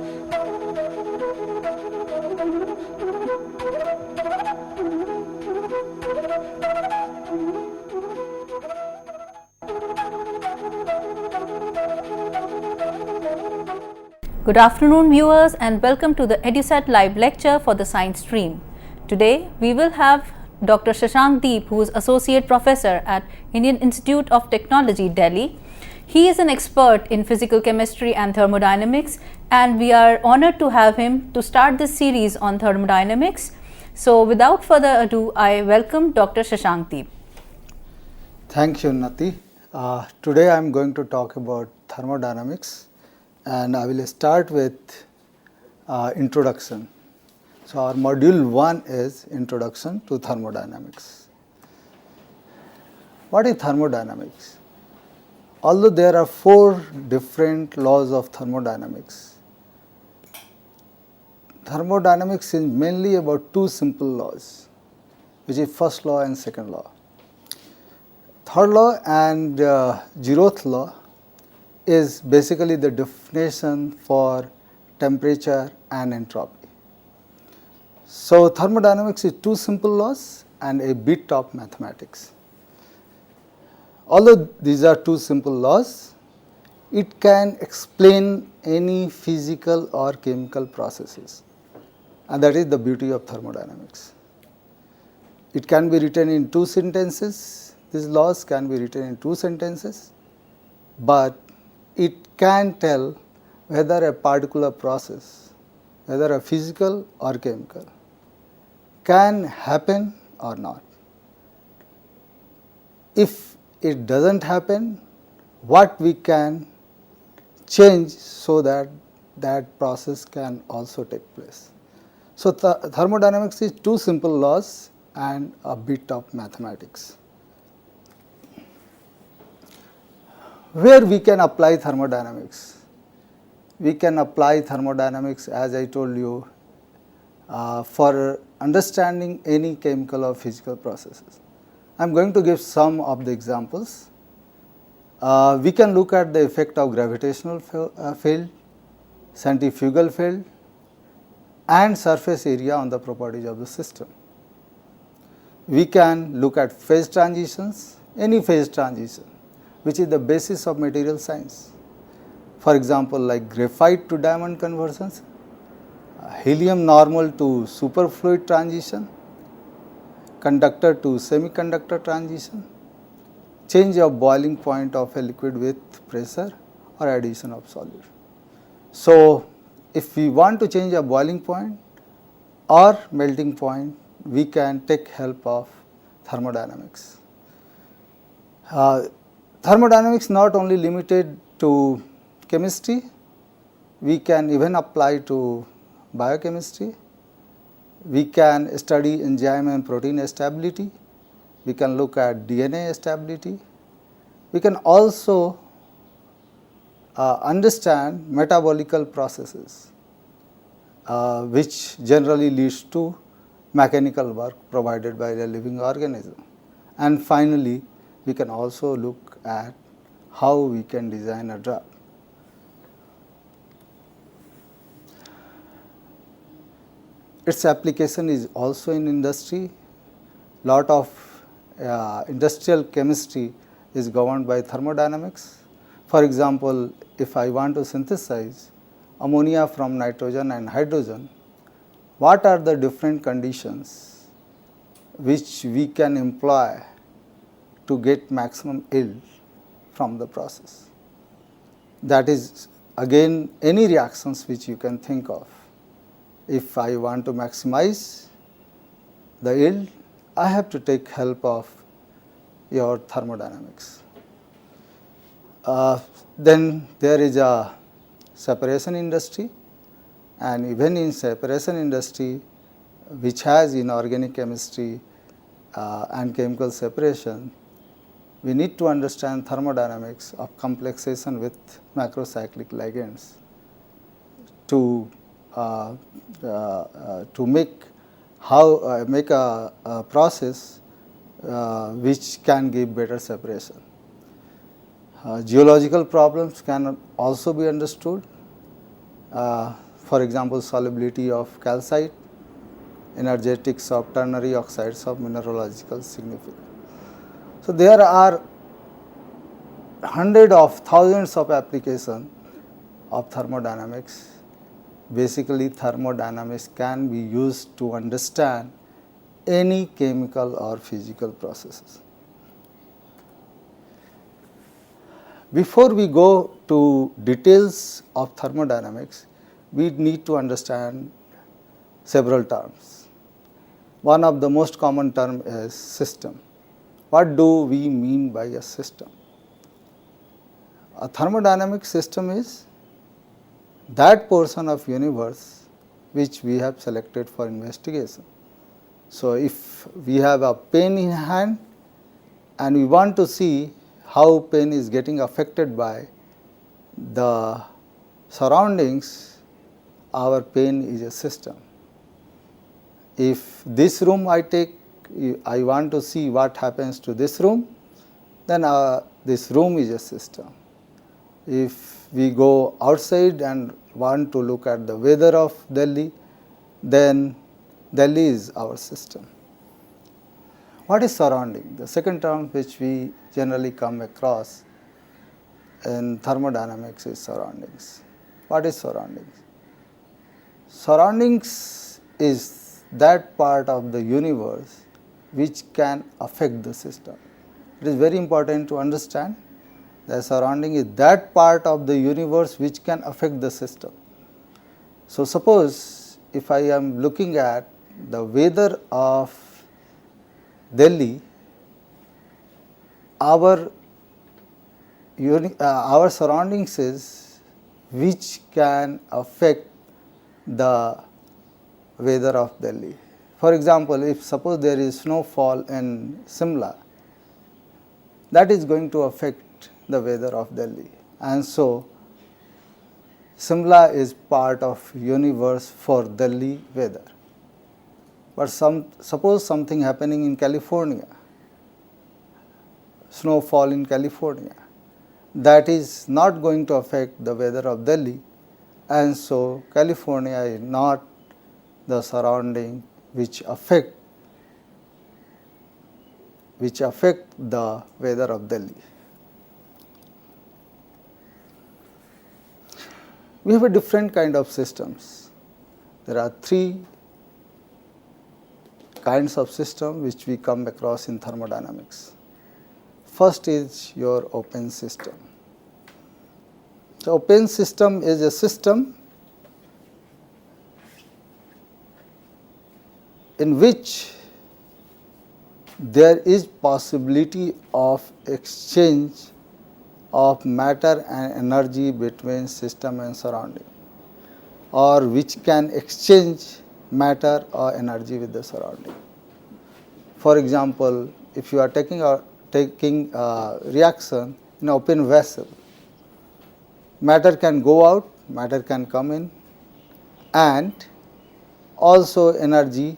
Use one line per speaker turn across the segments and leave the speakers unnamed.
Good afternoon viewers and welcome to the EduSat live lecture for the science stream. Today we will have Dr. Shashank Deep, who is Associate Professor at Indian Institute of Technology, Delhi. He is an expert in physical chemistry and thermodynamics, and we are honored to have him to start this series on thermodynamics. So without further ado, I welcome Dr. Shashank Deep.
Thank you, Nati. Today I am going to talk about thermodynamics, and I will start with introduction. So our module 1 is Introduction to Thermodynamics. What is thermodynamics? Although there are 4 different laws of thermodynamics, thermodynamics is mainly about 2 simple laws, which is first law and second law. Third law and zeroth law is basically the definition for temperature and entropy. So thermodynamics is 2 simple laws and a bit of mathematics. Although these are 2 simple laws, it can explain any physical or chemical processes, and that is the beauty of thermodynamics. It can be written in 2 sentences. These laws can be written in 2 sentences, but it can tell whether a particular process, whether a physical or chemical, can happen or not. If it doesn't happen, what we can change so that that process can also take place. So thermodynamics is 2 simple laws and a bit of mathematics. Where we can apply thermodynamics? We can apply thermodynamics, as I told you, for understanding any chemical or physical processes. I am going to give some of the examples. We can look at the effect of gravitational field, centrifugal field, and surface area on the properties of the system. We can look at phase transitions, any phase transition, which is the basis of material science. For example, like graphite to diamond conversions, helium normal to superfluid transition, conductor to semiconductor transition, change of boiling point of a liquid with pressure, or addition of solute. So if we want to change a boiling point or melting point, we can take help of thermodynamics. Thermodynamics not only limited to chemistry, we can even apply to biochemistry. We can study enzyme and protein stability. We can look at DNA stability. We can also understand metabolical processes, which generally leads to mechanical work provided by the living organism. And finally, we can also look at how we can design a drug. Its application is also in industry. Lot of industrial chemistry is governed by thermodynamics. For example, if I want to synthesize ammonia from nitrogen and hydrogen, what are the different conditions which we can employ to get maximum yield from the process? That is again any reactions which you can think of. If I want to maximize the yield, I have to take help of your thermodynamics. Then there is a separation industry, and even in separation industry, which has inorganic chemistry and chemical separation, we need to understand thermodynamics of complexation with macrocyclic ligands to make a process which can give better separation. Geological problems can also be understood. for example, solubility of calcite, energetics of ternary oxides of mineralogical significance. So, there are hundreds of thousands of applications of thermodynamics. Basically, thermodynamics can be used to understand any chemical or physical processes. Before we go to details of thermodynamics, we need to understand several terms. One of the most common term is system. What do we mean by a system? A thermodynamic system is that portion of universe which we have selected for investigation. So, if we have a pen in hand and we want to see how pen is getting affected by the surroundings, our pen is a system. If this room I want to see what happens to this room, then this room is a system. If we go outside and want to look at the weather of Delhi, then Delhi is our system. What is surrounding? The second term which we generally come across in thermodynamics is surroundings. What is surroundings? Surroundings is that part of the universe which can affect the system. It is very important to understand the surrounding is that part of the universe which can affect the system. So, suppose if I am looking at the weather of Delhi, our surroundings is which can affect the weather of Delhi. For example, if suppose there is snowfall in Simla, that is going to affect the weather of Delhi, and so Simla is part of universe for Delhi weather. But suppose something happening in California, snowfall in California, that is not going to affect the weather of Delhi, and so California is not the surrounding which affect the weather of Delhi. We have a different kind of systems. There are three kinds of system which we come across in thermodynamics. First is your open system. The open system is a system in which there is possibility of exchange of matter and energy between system and surrounding, or which can exchange matter or energy with the surrounding. For example, if you are taking a reaction in an open vessel, matter can go out, matter can come in, and also energy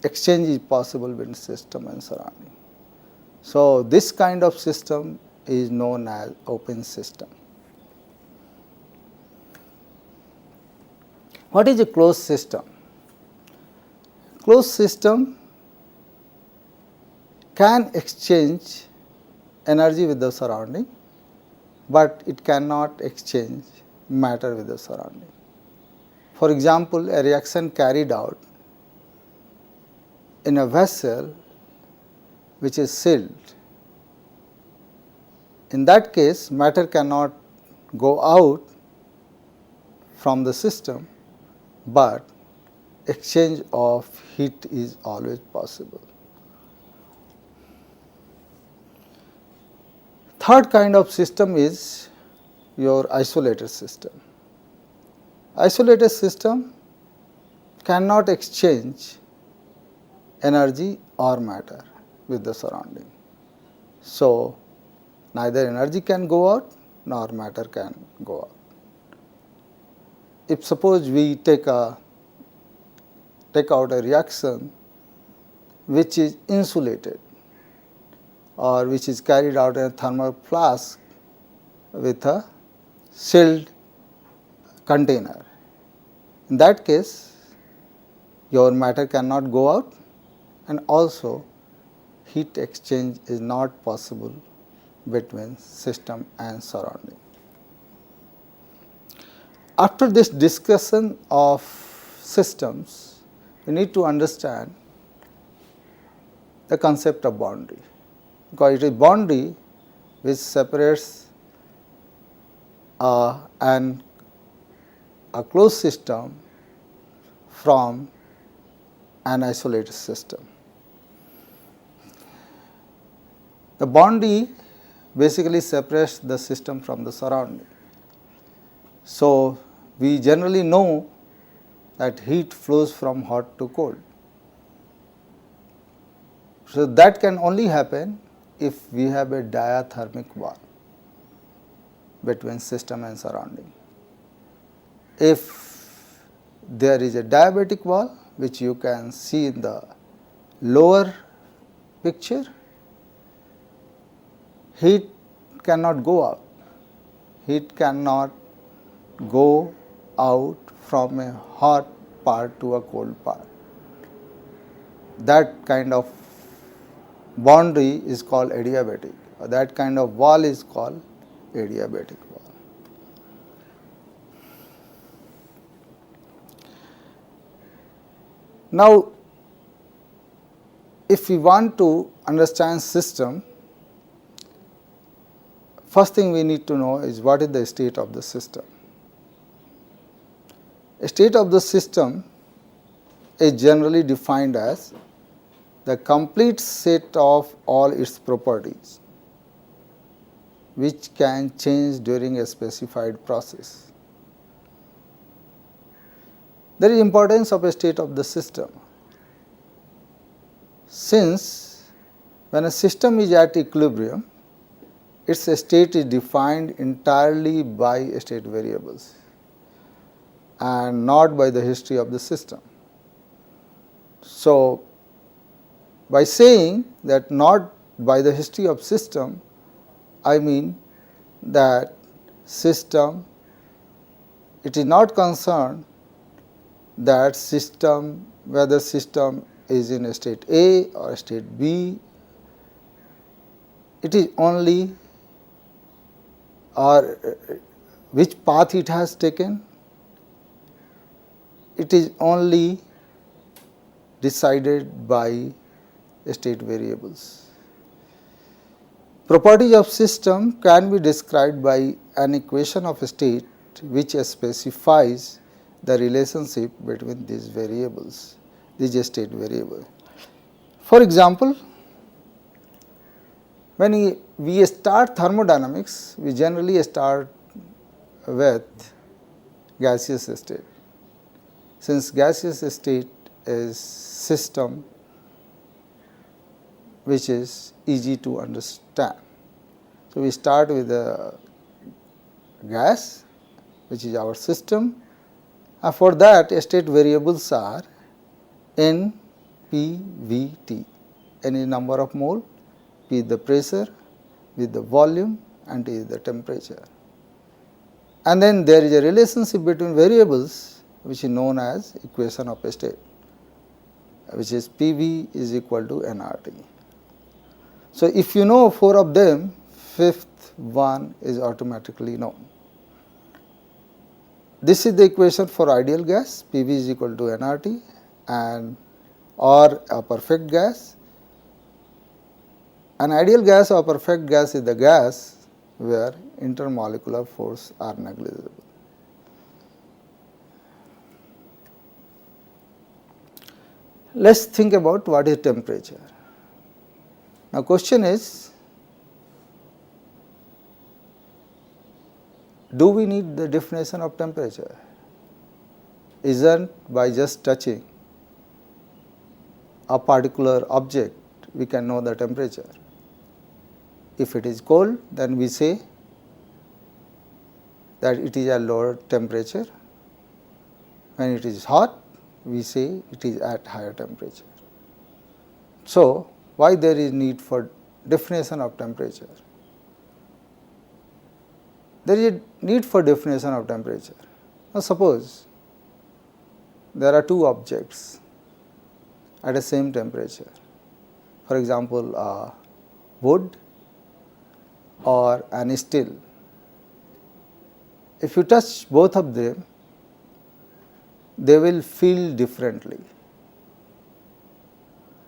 exchange is possible between system and surrounding. So, this kind of system is known as open system. What is a closed system? Closed system can exchange energy with the surrounding, but it cannot exchange matter with the surrounding. For example, a reaction carried out in a vessel which is sealed. In that case, matter cannot go out from the system, but exchange of heat is always possible. Third kind of system is your isolated system. Isolated system cannot exchange energy or matter with the surrounding. So, neither energy can go out nor matter can go out. If suppose we take out a reaction which is insulated or which is carried out in a thermal flask with a sealed container. In that case, your matter cannot go out, and also heat exchange is not possible between system and surrounding. After this discussion of systems, we need to understand the concept of boundary, because it is boundary which separates a closed system from an isolated system. The boundary basically separates the system from the surrounding. So, we generally know that heat flows from hot to cold. So, that can only happen if we have a diathermic wall between system and surrounding. If there is a diabatic wall, which you can see in the lower picture, heat cannot go out. Heat cannot go out from a hot part to a cold part. That kind of boundary is called adiabatic, or that kind of wall is called adiabatic wall. Now, if we want to understand system, first thing we need to know is what is the state of the system. A state of the system is generally defined as the complete set of all its properties, which can change during a specified process. There is importance of a state of the system, since when a system is at equilibrium, its state is defined entirely by state variables and not by the history of the system. So, by saying that not by the history of system, I mean that system, it is not concerned that system, whether system is in a state A or state B, it is only or which path it has taken, it is only decided by state variables. Properties of system can be described by an equation of state which specifies the relationship between these variables, these state variables. For example, when we start thermodynamics, we generally start with gaseous state. Since gaseous state is system which is easy to understand. So, we start with a gas, which is our system, and for that state variables are N, P, V, T. N is number of mole, P is the pressure, V is the volume, and T is the temperature. And then there is a relationship between variables which is known as equation of state, which is PV is equal to nRT. So, if you know 4 of them, fifth one is automatically known. This is the equation for ideal gas, PV is equal to nRT, and or a perfect gas. An ideal gas or perfect gas is the gas where intermolecular force are negligible. Let us think about what is temperature. Now, question is, do we need the definition of temperature? Isn't by just touching a particular object we can know the temperature. If it is cold, then we say that it is at lower temperature. When it is hot, we say it is at higher temperature. So, why there is need for definition of temperature? There is a need for definition of temperature. Now, suppose there are two objects at the same temperature, for example, wood or an steel. If you touch both of them, they will feel differently,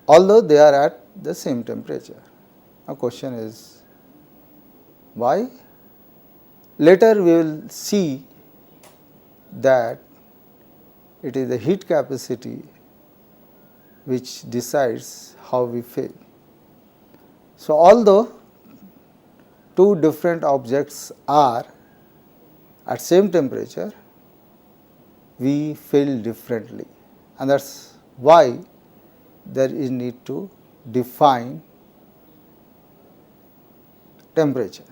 although they are at the same temperature. Now, question is why? Later we will see that it is the heat capacity which decides how we feel. So, although two different objects are at same temperature, we feel differently, and that is why there is need to define temperature.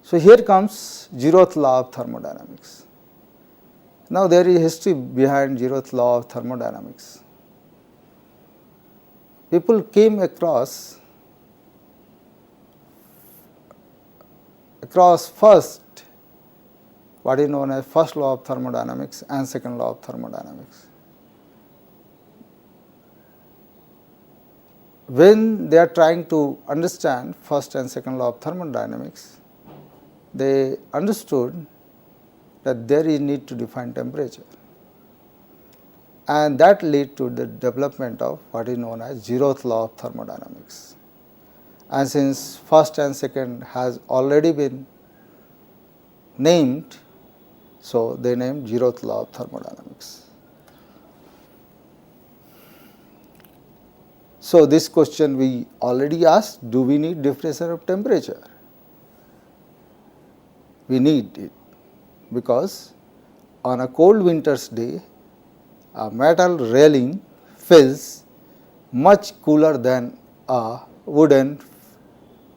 So, here comes Zeroth law of thermodynamics. Now, there is history behind Zeroth law of thermodynamics. People came across first what is known as first law of thermodynamics and second law of thermodynamics. When they are trying to understand first and second law of thermodynamics, they understood that there is need to define temperature, and that led to the development of what is known as Zeroth law of thermodynamics. And since first and second has already been named, so they named Zeroth law of thermodynamics. So, this question we already asked, do we need definition of temperature? We need it, because on a cold winter's day, a metal railing feels much cooler than a wooden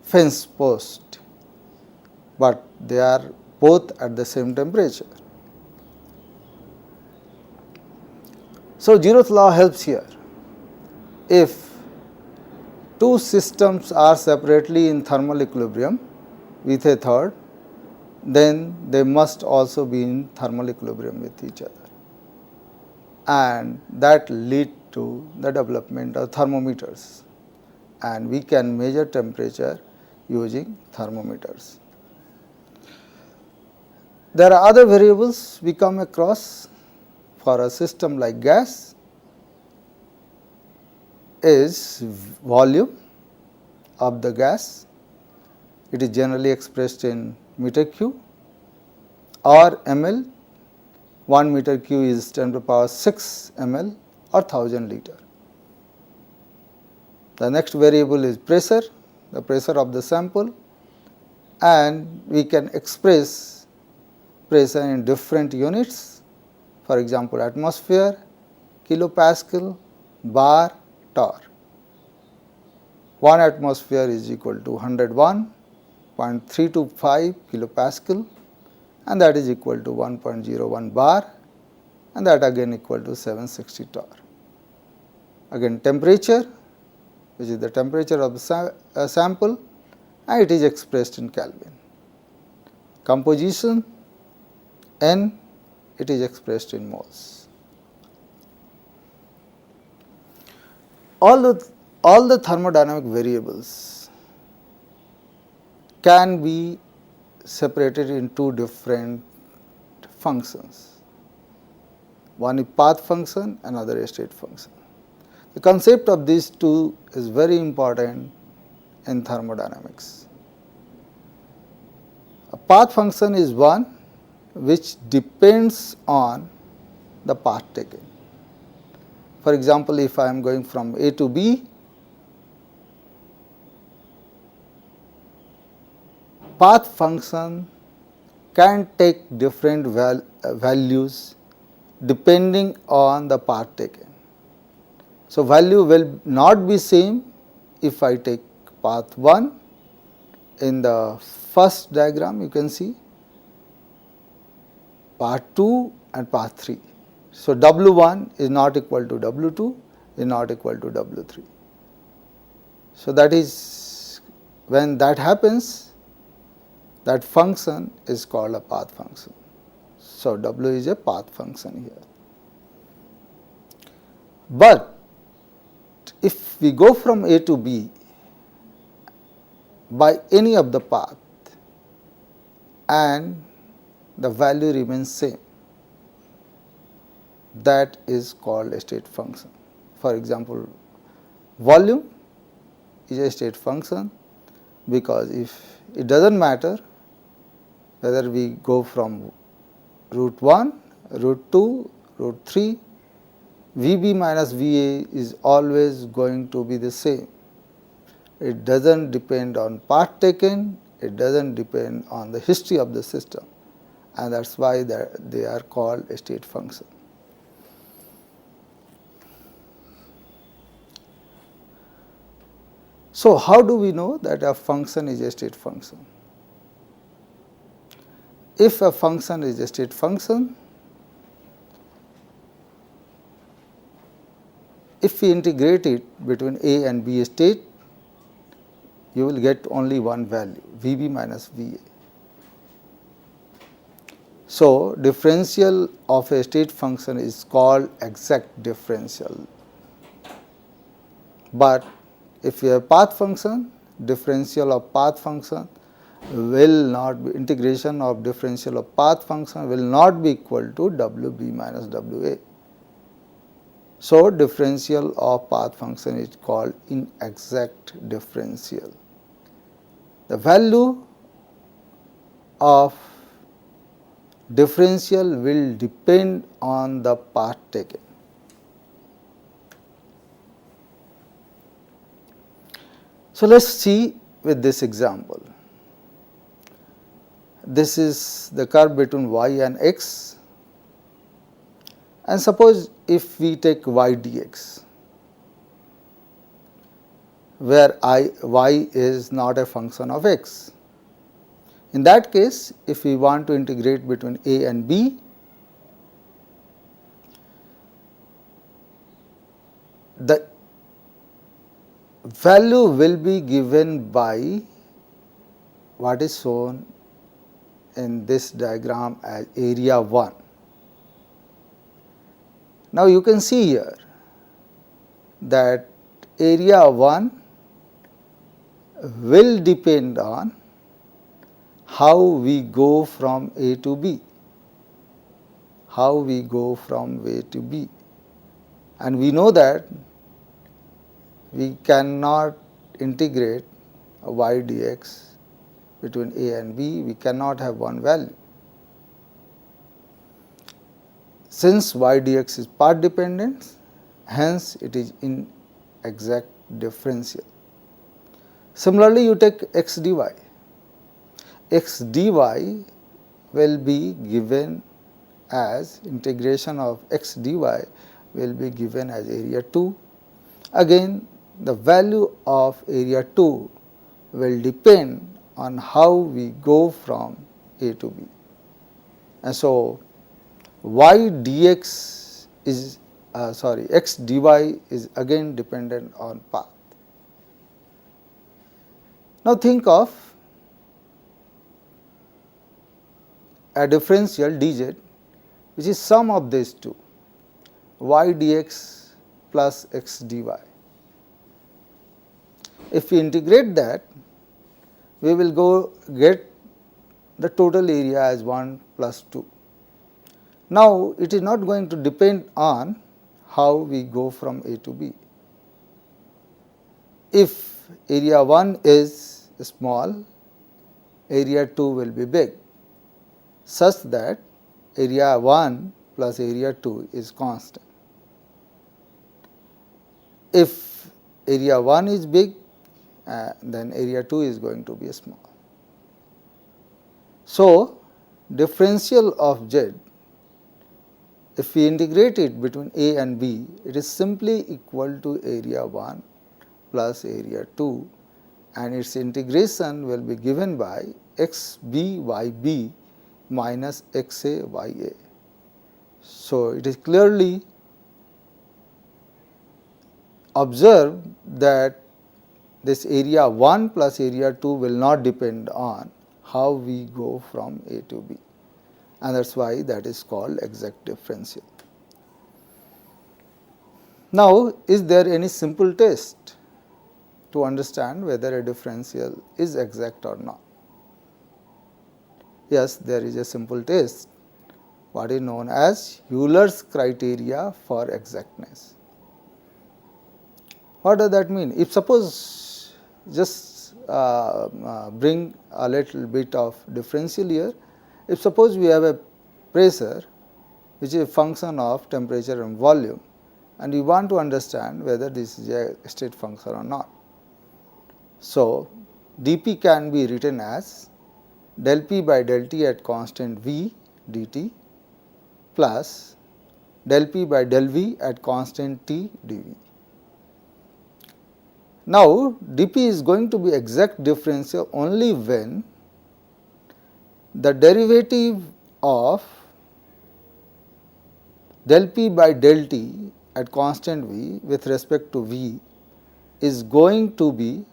fence post, but they are both at the same temperature. So, Zeroth law helps here. If two systems are separately in thermal equilibrium with a third, then they must also be in thermal equilibrium with each other, and that lead to the development of thermometers, and we can measure temperature using thermometers. There are other variables we come across for a system like gas is volume of the gas. It is generally expressed in meter cube or ml. 1 meter cube is 10 to the power 6 ml or 1000 liter. The next variable is pressure, the pressure of the sample, and we can express pressure in different units, for example, atmosphere, kilopascal, bar, torr. 1 atmosphere is equal to 101.325 kilopascal, and that is equal to 1.01 bar, and that again equal to 760 torr. Again temperature, which is the temperature of the sample, and it is expressed in Kelvin. Composition, N, it is expressed in moles. All the thermodynamic variables can be separated in two different functions. One is path function, another is state function. The concept of these two is very important in thermodynamics. A path function is one which depends on the path taken. For example, if I am going from A to B, path function can take different values depending on the path taken. So, value will not be same if I take path 1. In the first diagram you can see path 2 and path 3. So, W1 is not equal to W2, is not equal to W3. So, that is when that happens, that function is called a path function. So, W is a path function here. But if we go from A to B by any of the path and the value remains same, that is called a state function. For example, volume is a state function, because if it does not matter whether we go from root 1, root 2, root 3, Vb minus Va is always going to be the same. It does not depend on path taken, it does not depend on the history of the system, and that is why they are called a state function. So, how do we know that a function is a state function? If a function is a state function, if we integrate it between A and B state, you will get only one value, Vb minus Va. So, differential of a state function is called exact differential. But if you have path function, differential of path function will not be, integration of differential of path function will not be equal to Wb minus Wa. So, differential of path function is called inexact differential. The value of differential will depend on the path taken. So, let us see with this example. This is the curve between y and x, and suppose if we take y dx, where y is not a function of x. In that case, if we want to integrate between a and b, the value will be given by what is shown in this diagram as area 1. Now, you can see here that area 1 will depend on how we go from A to B, and we know that we cannot integrate y dx between A and B, we cannot have one value. Since y dx is path dependent, hence it is inexact differential. Similarly, you take x dy. X dy will be given as integration of x dy will be given as area 2. Again, the value of area 2 will depend on how we go from A to B. And so, y dx is x dy is again dependent on path. Now, think of a differential dz which is sum of these two, y dx plus x dy. If we integrate that, we will get the total area as 1 plus 2. Now, it is not going to depend on how we go from A to B. If area 1 is small, area 2 will be big, such that area 1 plus area 2 is constant. If area 1 is big, then area 2 is going to be small. So, differential of z, if we integrate it between A and B, it is simply equal to area 1 plus area 2, and its integration will be given by x b y b minus x a y a. So, it is clearly observed that this area 1 plus area 2 will not depend on how we go from A to B, and that is why that is called exact differential. Now, is there any simple test to understand whether a differential is exact or not? Yes, there is a simple test, what is known as Euler's criteria for exactness. What does that mean? If suppose just bring a little bit of differential here, if suppose we have a pressure which is a function of temperature and volume, and we want to understand whether this is a state function or not. So, dP can be written as del P by del T at constant V dt plus del P by del V at constant T dV. Now, dP is going to be exact differential only when the derivative of del P by del T at constant V with respect to V is going to be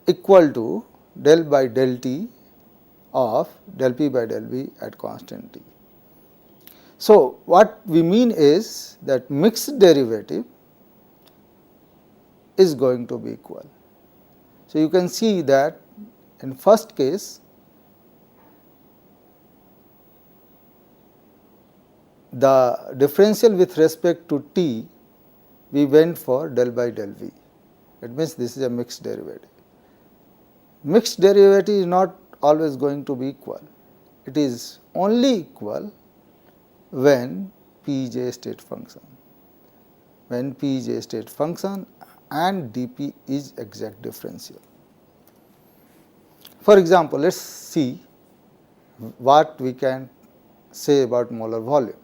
equal to del by del T of del P by del V at constant T. So, what we mean is that mixed derivative is going to be equal. So, you can see that in first case the differential with respect to T, we went for del by del V. It means this is a mixed derivative. Mixed derivative is not always going to be equal. It is only equal when P is a state function. When P is a state function and dP is exact differential. For example, let us see what we can say about molar volume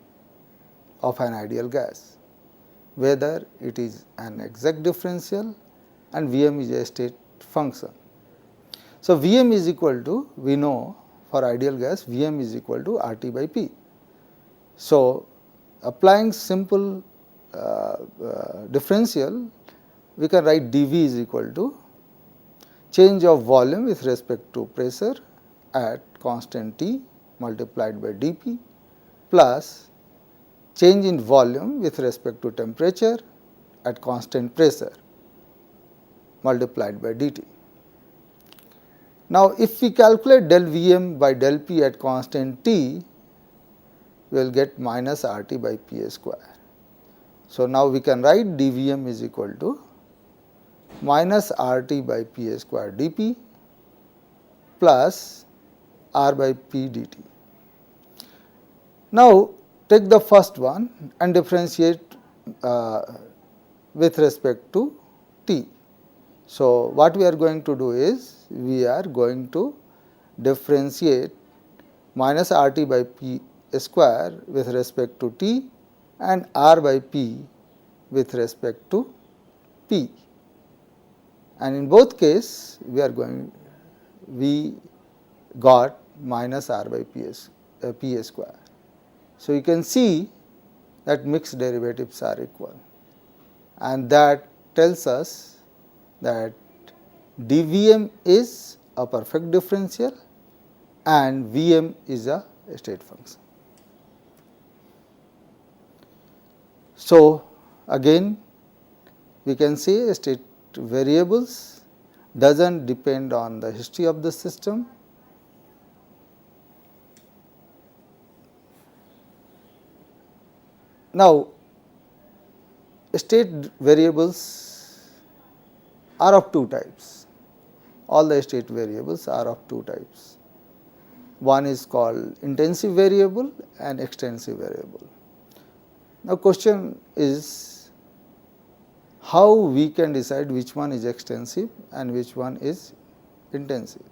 of an ideal gas, whether it is an exact differential and Vm is a state function. So, Vm is equal to, we know for ideal gas Vm is equal to RT by P. So, applying simple differential, we can write dV is equal to change of volume with respect to pressure at constant T multiplied by dP plus change in volume with respect to temperature at constant pressure multiplied by dt. Now, if we calculate del Vm by del P at constant T, we will get minus RT by P square. So, now we can write dVm is equal to minus RT by P square dP plus R by P dt. Now, take the first one and differentiate with respect to T. So, what we are going to do is, we are going to differentiate minus RT by P square with respect to T and R by P with respect to P. And in both cases, we got minus R by P square. So, you can see that mixed derivatives are equal, and that tells us that dVm is a perfect differential and Vm is a state function. So, again we can say state variables does not depend on the history of the system. Now, state variables are of two types. All the state variables are of two types. One is called intensive variable and extensive variable. Now, question is how we can decide which one is extensive and which one is intensive.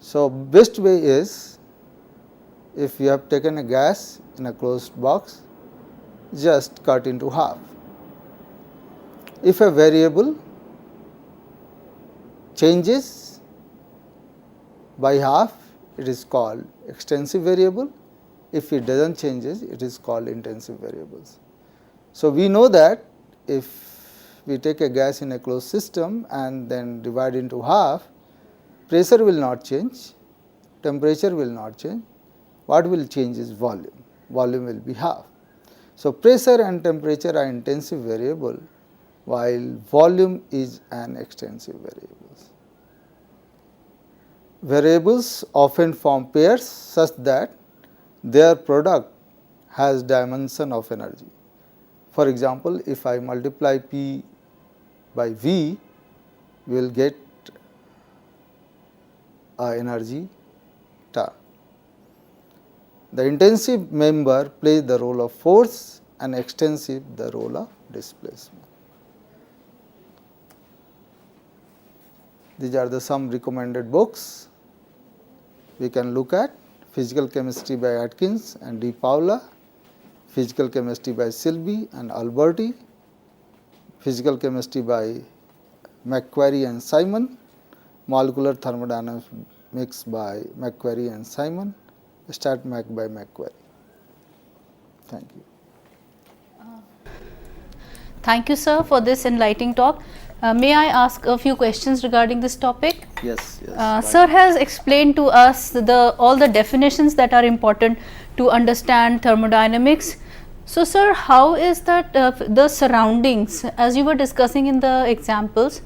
So, best way is, if you have taken a gas in a closed box, just cut into half. If a variable changes by half, it is called extensive variable. If it does not changes, it is called intensive variables. So, we know that if we take a gas in a closed system and then divide into half, pressure will not change, temperature will not change. What will change is volume. Volume will be half. So, pressure and temperature are intensive variable, while volume is an extensive variable. Variables often form pairs such that their product has dimension of energy. For example, if I multiply P by V, we will get energy term. The intensive member plays the role of force and extensive the role of displacement. These are some recommended books we can look at: Physical Chemistry by Atkins and D. Paula, Physical Chemistry by Silby and Alberti, Physical Chemistry by McQuarrie and Simon, Molecular Thermodynamics by McQuarrie and Simon, StatMac by McQuarrie. Thank you.
Thank you, sir, for this enlightening talk. May I ask a few questions regarding this topic?
Yes.
Sir has explained to us all the definitions that are important to understand thermodynamics. So, sir, how is that the surroundings, as you were discussing in the examples,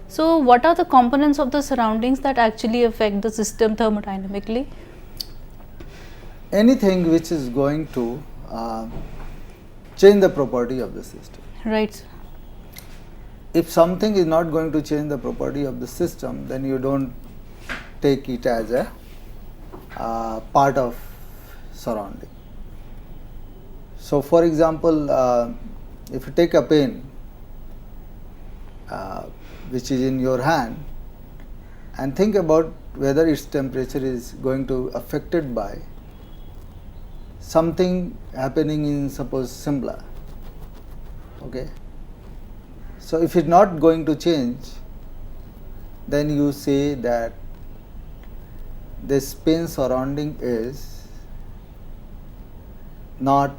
so what are the components of the surroundings that actually affect the system thermodynamically?
Anything which is going to change the property of the system.
Right.
If something is not going to change the property of the system, then you don't take it as a part of surrounding. So, for example, if you take a pen which is in your hand and think about whether its temperature is going to affected by something happening in, suppose, Simla. Okay. So, if it is not going to change, then you say that this pen surrounding is not,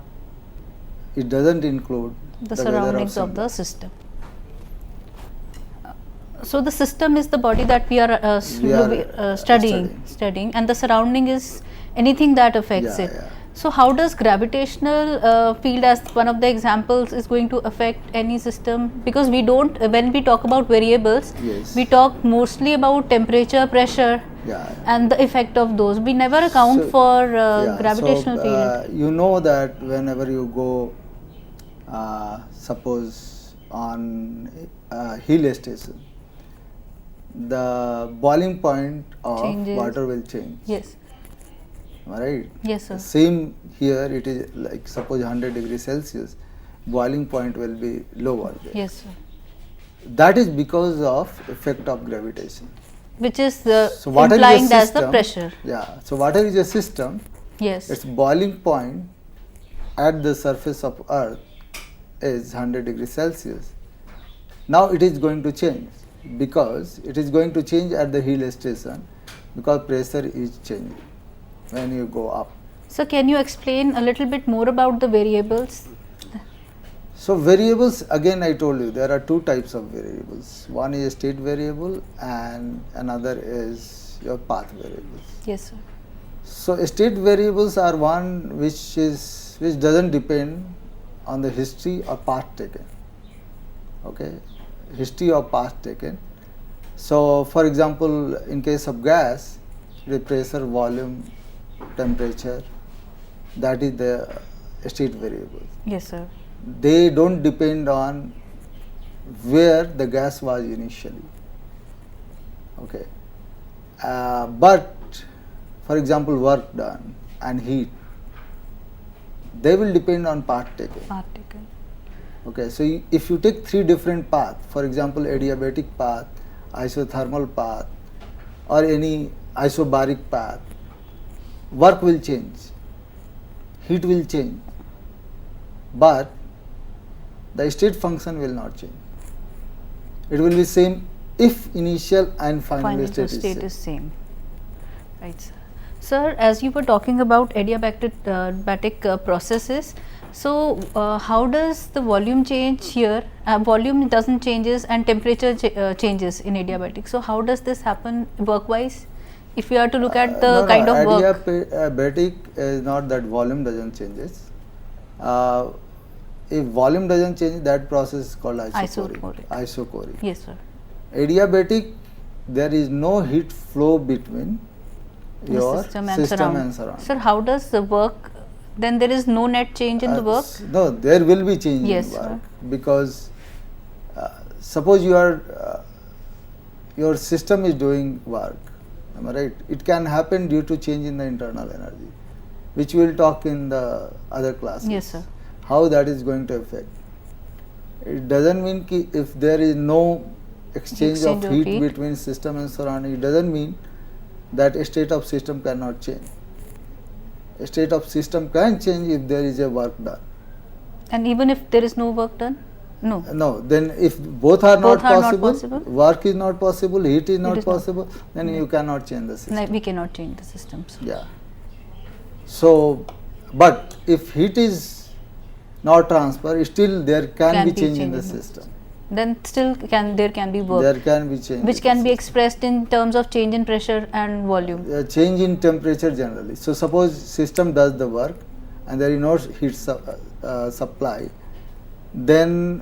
it does not include
the surroundings of the system. So, the system is the body that we are studying, and the surrounding is anything that affects it.
Yeah.
So, how does gravitational field, as one of the examples, is going to affect any system? Because we don't, when we talk about variables,
Yes.
we talk mostly about temperature, pressure, and the effect of those. We never account for gravitational field.
You know that whenever you go, suppose on a hill station, the boiling point of
Changes.
water will change.
Yes.
Right?
Yes, sir.
Same here, it is like suppose 100 degrees Celsius, boiling point will be lower there.
Yes, sir.
That is because of effect of gravitation.
Which is
So water
implying
is a
as the
system.
pressure.
Yeah. So water is a system.
Yes.
Its boiling point at the surface of earth is 100 degrees Celsius. Now it is going to change because it is going to change at the hill station because pressure is changing when you go up.
So, can you explain a little bit more about the variables?
So, variables, again I told you there are two types of variables. One is state variable and another is your path variables.
Yes, sir.
So, state variables are one which doesn't depend on the history or path taken. Okay, history or path taken. So, for example, in case of gas, the pressure, volume, temperature, that is the state variable.
Yes, sir.
They don't depend on where the gas was initially. Okay, but for example, work done and heat, they will depend on path taken.
Path taken.
Okay, so if you take three different paths, for example, adiabatic path, isothermal path, or any isobaric path, work will change, heat will change, but the state function will not change. It will be same if initial and final state is
same. Right, sir. Sir, as you were talking about adiabatic processes, so how does the volume change here? Volume doesn't changes and temperature changes in adiabatic. So how does this happen work-wise? if we are to look at the kind of work.
Adiabatic is not that volume doesn't changes. If volume doesn't change, that process is called isochoric.
Yes, sir.
Adiabatic, there is no heat flow between your system and surrounding.
Sir, how does the work, then there is no net change in the work?
No, there will be change in work,
sir.
Because suppose your system is doing work, am I right? It can happen due to change in the internal energy, which we will talk in the other classes.
Yes, sir.
How that is going to affect. It doesn't mean if there is no exchange of heat between system and surrounding, it doesn't mean that a state of system cannot change. A state of system can change if there is a work done.
And even if there is no work done? No.
No, then if both are not possible, work is not possible, heat is not possible, then you cannot change the system.
We cannot change the systems.
Yeah. So, but if heat is not transferred, still there can be change in the system.
Then still there can be work.
There can be change.
Which can be expressed in terms of change in pressure and volume.
Change in temperature generally. So suppose system does the work and there is no heat supply, then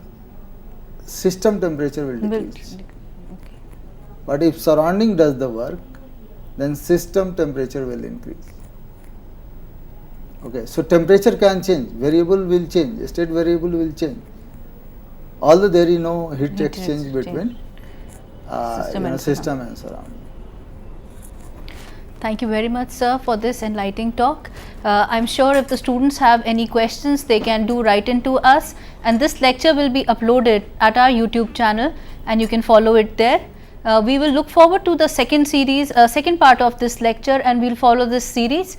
system temperature will decrease.
Okay.
But if surrounding does the work, then system temperature will increase. Okay, so temperature can change, variable will change, state variable will change. Although there is no heat exchange between system and surrounding.
Thank you very much, sir, for this enlightening talk. I'm sure if the students have any questions, they can write into us, and this lecture will be uploaded at our YouTube channel and you can follow it there. We will look forward to the second part of this lecture, and we'll follow this series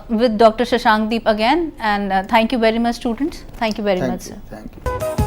with Dr. Shashank Deep again. And thank you very much, students. Thank you very much, sir.
Thank you.